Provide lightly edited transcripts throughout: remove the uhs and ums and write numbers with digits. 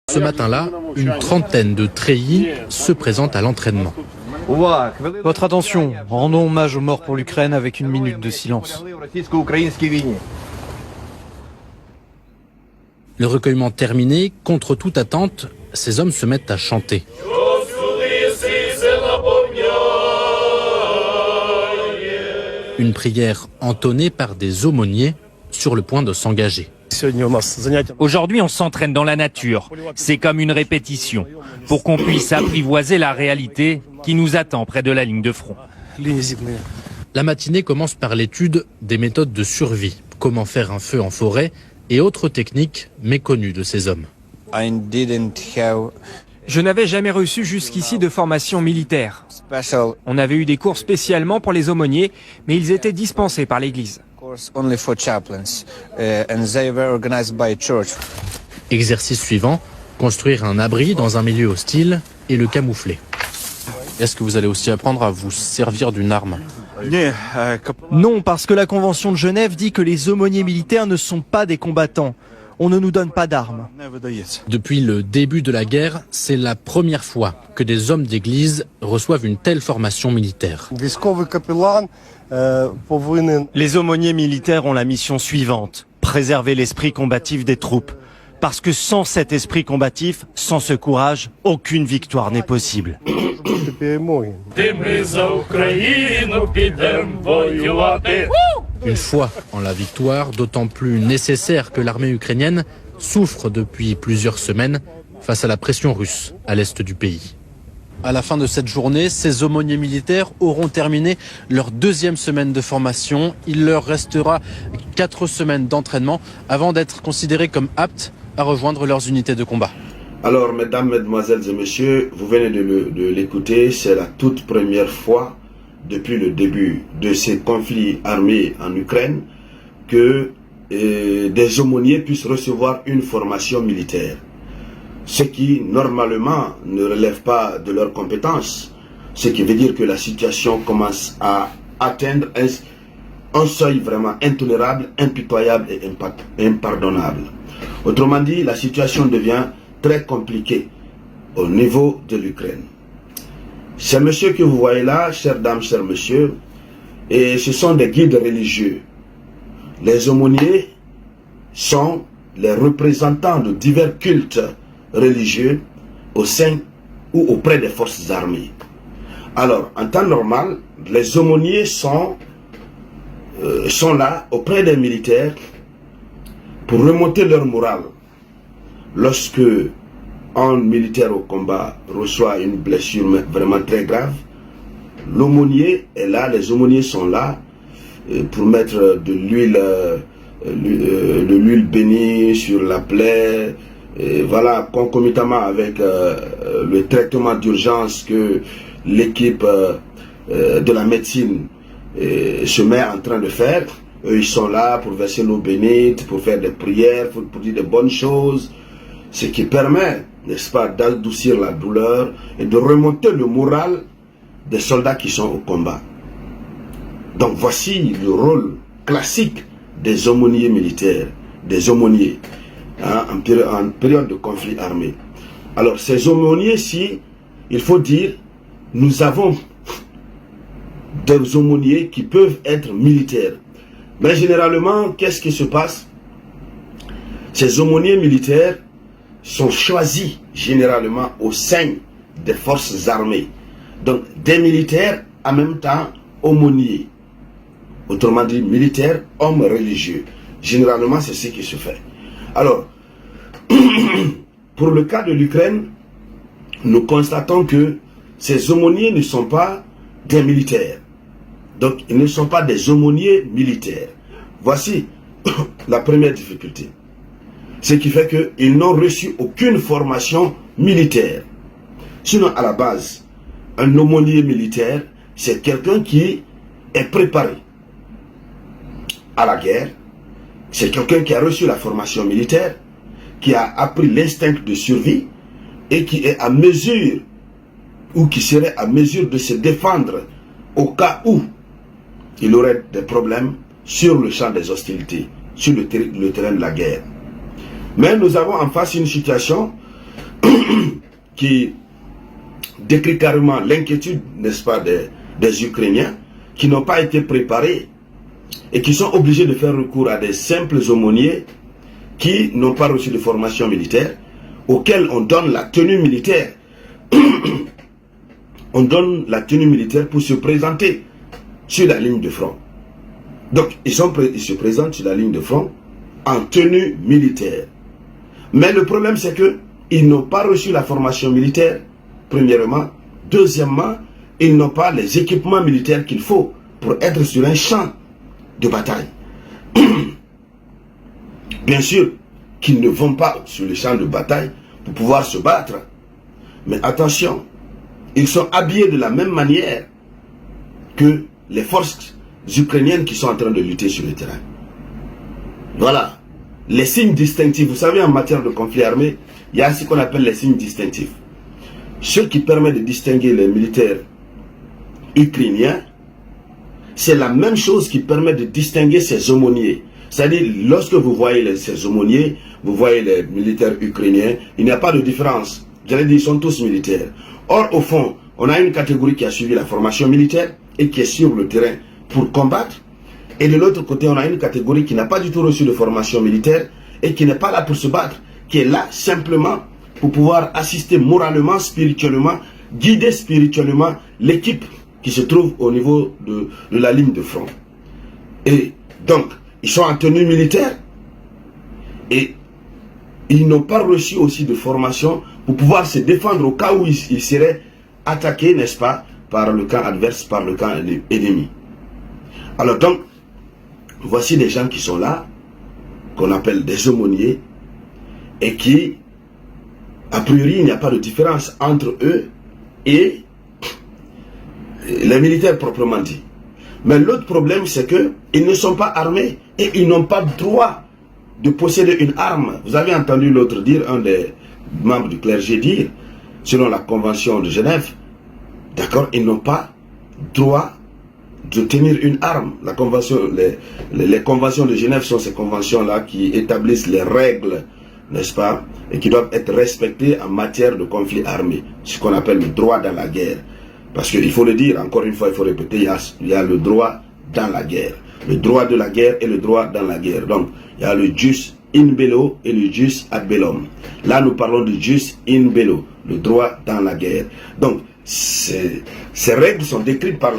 Ce matin-là, une trentaine de treillis se présentent à l'entraînement. Votre attention, rendons hommage aux morts pour l'Ukraine avec une minute de silence. Le recueillement terminé, contre toute attente, ces hommes se mettent à chanter. Une prière entonnée par des aumôniers sur le point de s'engager. Aujourd'hui, on s'entraîne dans la nature. C'est comme une répétition, pour qu'on puisse apprivoiser la réalité qui nous attend près de la ligne de front. La matinée commence par l'étude des méthodes de survie, comment faire un feu en forêt et autres techniques méconnues de ces hommes. Je n'avais jamais reçu jusqu'ici de formation militaire. On avait eu des cours spécialement pour les aumôniers, mais ils étaient dispensés par l'Église. Exercice suivant, construire un abri dans un milieu hostile et le camoufler. Est-ce que vous allez aussi apprendre à vous servir d'une arme ? Non, parce que la Convention de Genève dit que les aumôniers militaires ne sont pas des combattants. On ne nous donne pas d'armes. Depuis le début de la guerre, c'est la première fois que des hommes d'église reçoivent une telle formation militaire. Les aumôniers militaires ont la mission suivante, préserver l'esprit combatif des troupes. Parce que sans cet esprit combatif, sans ce courage, aucune victoire n'est possible. Une foi en la victoire, d'autant plus nécessaire que l'armée ukrainienne souffre depuis plusieurs semaines face à la pression russe à l'est du pays. À la fin de cette journée, ces aumôniers militaires auront terminé leur deuxième semaine de formation. Il leur restera 4 semaines d'entraînement avant d'être considérés comme aptes à rejoindre leurs unités de combat. Alors, mesdames, mesdemoiselles et messieurs, vous venez de l'écouter, c'est la toute première fois depuis le début de ces conflits armés en Ukraine que des aumôniers puissent recevoir une formation militaire. Ce qui, normalement, ne relève pas de leurs compétences. Ce qui veut dire que la situation commence à atteindre un seuil vraiment intolérable, impitoyable et impardonnable. Autrement dit, la situation devient très compliquée au niveau de l'Ukraine. Ces messieurs que vous voyez là, chères dames, chers messieurs, et ce sont des guides religieux. Les aumôniers sont les représentants de divers cultes religieux au sein ou auprès des forces armées. Alors, en temps normal, les aumôniers sont là auprès des militaires pour remonter leur morale. Lorsque un militaire au combat reçoit une blessure vraiment très grave, l'aumônier est là, les aumôniers sont là pour mettre de l'huile bénie sur la plaie, et voilà, concomitamment avec le traitement d'urgence que l'équipe de la médecine se met en train de faire. Eux, ils sont là pour verser l'eau bénite, pour faire des prières, pour dire de bonnes choses, ce qui permet, n'est-ce pas, d'adoucir la douleur et de remonter le moral des soldats qui sont au combat. Donc voici le rôle classique des aumôniers militaires, des aumôniers, hein, en période de conflit armé. Alors ces aumôniers-ci, il faut dire, nous avons des aumôniers qui peuvent être militaires. Mais généralement, qu'est-ce qui se passe? Ces aumôniers militaires sont choisis généralement au sein des forces armées. Donc des militaires en même temps aumôniers. Autrement dit, militaires, hommes religieux. Généralement, c'est ce qui se fait. Alors, pour le cas de l'Ukraine, nous constatons que ces aumôniers ne sont pas des militaires. Donc, ils ne sont pas des aumôniers militaires. Voici la première difficulté. Ce qui fait qu'ils n'ont reçu aucune formation militaire. Sinon, à la base, un aumônier militaire, c'est quelqu'un qui est préparé à la guerre. C'est quelqu'un qui a reçu la formation militaire, qui a appris l'instinct de survie et qui est à mesure, ou qui serait à mesure de se défendre au cas où il aurait des problèmes sur le champ des hostilités, sur le terrain de la guerre. Mais nous avons en face une situation qui décrit carrément l'inquiétude, n'est-ce pas, des Ukrainiens qui n'ont pas été préparés et qui sont obligés de faire recours à des simples aumôniers qui n'ont pas reçu de formation militaire, auxquels on donne la tenue militaire. On donne la tenue militaire pour se présenter sur la ligne de front. Donc, ils se présentent sur la ligne de front en tenue militaire. Mais le problème, c'est que ils n'ont pas reçu la formation militaire, premièrement. Deuxièmement, ils n'ont pas les équipements militaires qu'il faut pour être sur un champ de bataille. Bien sûr qu'ils ne vont pas sur le champ de bataille pour pouvoir se battre. Mais attention, ils sont habillés de la même manière que les forces ukrainiennes qui sont en train de lutter sur le terrain. Voilà. Les signes distinctifs. Vous savez, en matière de conflit armé, il y a ce qu'on appelle les signes distinctifs. Ce qui permet de distinguer les militaires ukrainiens, c'est la même chose qui permet de distinguer ces aumôniers. C'est-à-dire, lorsque vous voyez ces aumôniers, vous voyez les militaires ukrainiens, il n'y a pas de différence. J'allais dire, ils sont tous militaires. Or, au fond, on a une catégorie qui a suivi la formation militaire et qui est sur le terrain pour combattre. Et de l'autre côté, on a une catégorie qui n'a pas du tout reçu de formation militaire et qui n'est pas là pour se battre, qui est là simplement pour pouvoir assister moralement, spirituellement, guider spirituellement l'équipe qui se trouve au niveau de la ligne de front. Et donc, ils sont en tenue militaire et ils n'ont pas reçu aussi de formation pour pouvoir se défendre au cas où ils seraient attaqués, n'est-ce pas, par le camp adverse, par le camp ennemi. Alors donc, voici des gens qui sont là, qu'on appelle des aumôniers, et qui, a priori, il n'y a pas de différence entre eux et les militaires proprement dit. Mais l'autre problème, c'est qu'ils ne sont pas armés et ils n'ont pas le droit de posséder une arme. Vous avez entendu l'autre dire, un des membres du clergé dire, selon la Convention de Genève, d'accord, ils n'ont pas droit de tenir une arme. La convention, les conventions de Genève sont ces conventions-là qui établissent les règles, n'est-ce pas, et qui doivent être respectées en matière de conflit armé, ce qu'on appelle le droit dans la guerre. Parce qu'il faut le dire, encore une fois, il faut répéter, il y a le droit dans la guerre. Le droit de la guerre et le droit dans la guerre. Donc, il y a le jus in bello et le jus ad bellum. Là, nous parlons du jus in bello, le droit dans la guerre. Donc, ces règles sont décrites par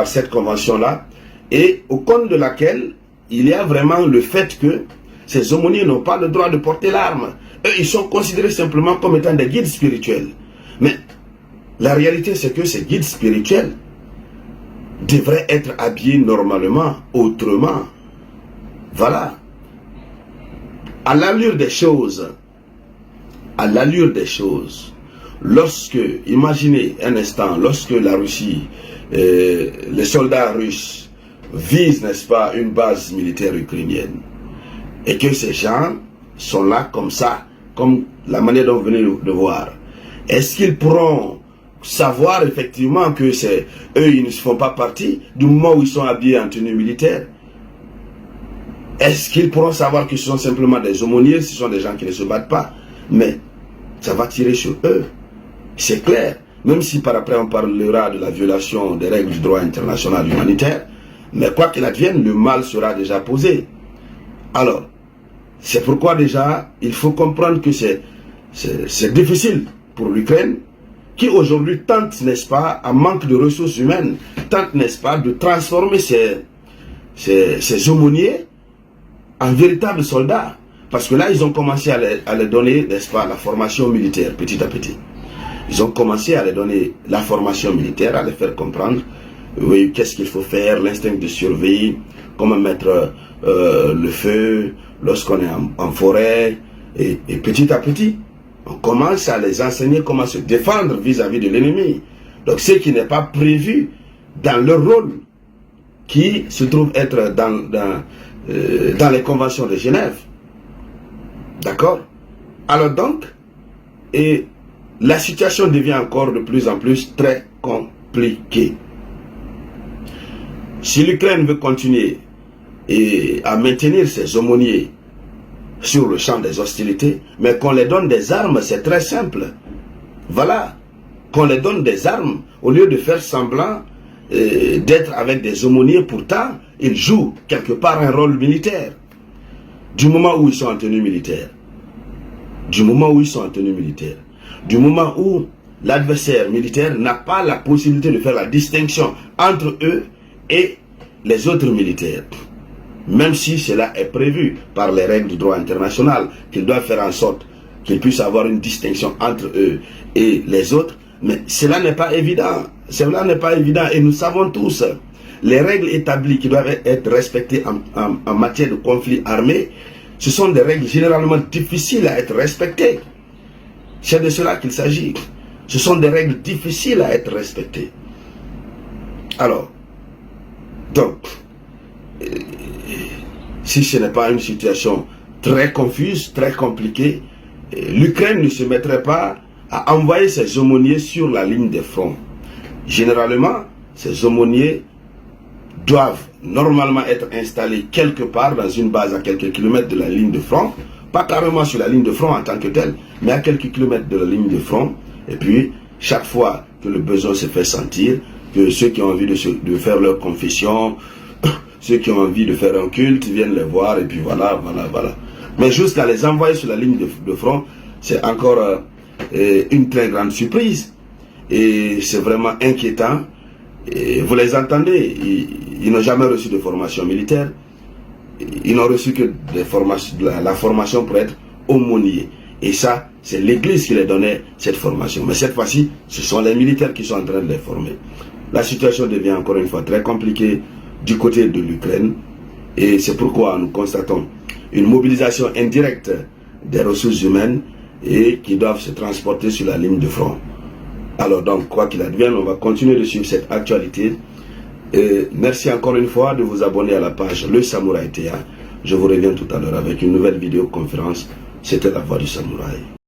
cette convention-là, et au compte de laquelle il y a vraiment le fait que ces aumôniers n'ont pas le droit de porter l'arme. Eux, ils sont considérés simplement comme étant des guides spirituels. Mais la réalité, c'est que ces guides spirituels devraient être habillés normalement, autrement. Voilà. À l'allure des choses, lorsque, imaginez un instant, lorsque la Russie, les soldats russes visent, n'est-ce pas, une base militaire ukrainienne, et que ces gens sont là comme ça, comme la manière dont vous venez de voir, est-ce qu'ils pourront savoir effectivement que c'est eux, ils ne font pas partie du moment où ils sont habillés en tenue militaire? Est-ce qu'ils pourront savoir que ce sont simplement des aumôniers, ce sont des gens qui ne se battent pas? Mais ça va tirer sur eux. C'est clair. Même si par après on parlera de la violation des règles du droit international humanitaire, mais quoi qu'il advienne, le mal sera déjà posé. Alors, c'est pourquoi déjà, il faut comprendre que c'est difficile pour l'Ukraine, qui aujourd'hui tente, n'est-ce pas, à manque de ressources humaines, tente, n'est-ce pas, de transformer ces aumôniers en véritables soldats. Parce que là, ils ont commencé à les donner, n'est-ce pas, la formation militaire, petit à petit. Ils ont commencé à les donner la formation militaire, à les faire comprendre, oui, qu'est-ce qu'il faut faire, l'instinct de survie, comment mettre le feu lorsqu'on est en forêt, et petit à petit, on commence à les enseigner comment se défendre vis-à-vis de l'ennemi. Donc, ce qui n'est pas prévu dans leur rôle, qui se trouve être dans les conventions de Genève. D'accord? Alors donc, et la situation devient encore de plus en plus très compliquée. Si l'Ukraine veut continuer à maintenir ses aumôniers sur le champ des hostilités, mais qu'on les donne des armes, c'est très simple. Voilà, qu'on les donne des armes, au lieu de faire semblant d'être avec des aumôniers, pourtant, ils jouent quelque part un rôle militaire. Du moment où ils sont en tenue militaire, du moment où ils sont en tenue militaire, du moment où l'adversaire militaire n'a pas la possibilité de faire la distinction entre eux et les autres militaires, même si cela est prévu par les règles du droit international, qu'ils doivent faire en sorte qu'ils puissent avoir une distinction entre eux et les autres, mais cela n'est pas évident. Cela n'est pas évident et nous savons tous les règles établies qui doivent être respectées en matière de conflit armé. Ce sont des règles généralement difficiles à être respectées. C'est de cela qu'il s'agit. Ce sont des règles difficiles à être respectées. Alors, donc, si ce n'est pas une situation très confuse, très compliquée, l'Ukraine ne se mettrait pas à envoyer ses aumôniers sur la ligne de front. Généralement, ces aumôniers doivent normalement être installés quelque part dans une base à quelques kilomètres de la ligne de front, pas carrément sur la ligne de front en tant que telle, mais à quelques kilomètres de la ligne de front. Et puis, chaque fois que le besoin se fait sentir, que ceux qui ont envie de faire leur confession, ceux qui ont envie de faire un culte viennent les voir, et puis voilà. Mais jusqu'à les envoyer sur la ligne de front, c'est encore une très grande surprise. Et c'est vraiment inquiétant. Et vous les entendez, ils n'ont jamais reçu de formation militaire. Ils n'ont reçu que la formation pour être aumônier. Et ça, c'est l'Église qui les donnait cette formation. Mais cette fois-ci, ce sont les militaires qui sont en train de les former. La situation devient encore une fois très compliquée du côté de l'Ukraine. Et c'est pourquoi nous constatons une mobilisation indirecte des ressources humaines et qui doivent se transporter sur la ligne de front. Alors donc, quoi qu'il advienne, on va continuer de suivre cette actualité. Et merci encore une fois de vous abonner à la page Le Samouraï TA. Je vous reviens tout à l'heure avec une nouvelle vidéoconférence. C'était la voix du samouraï.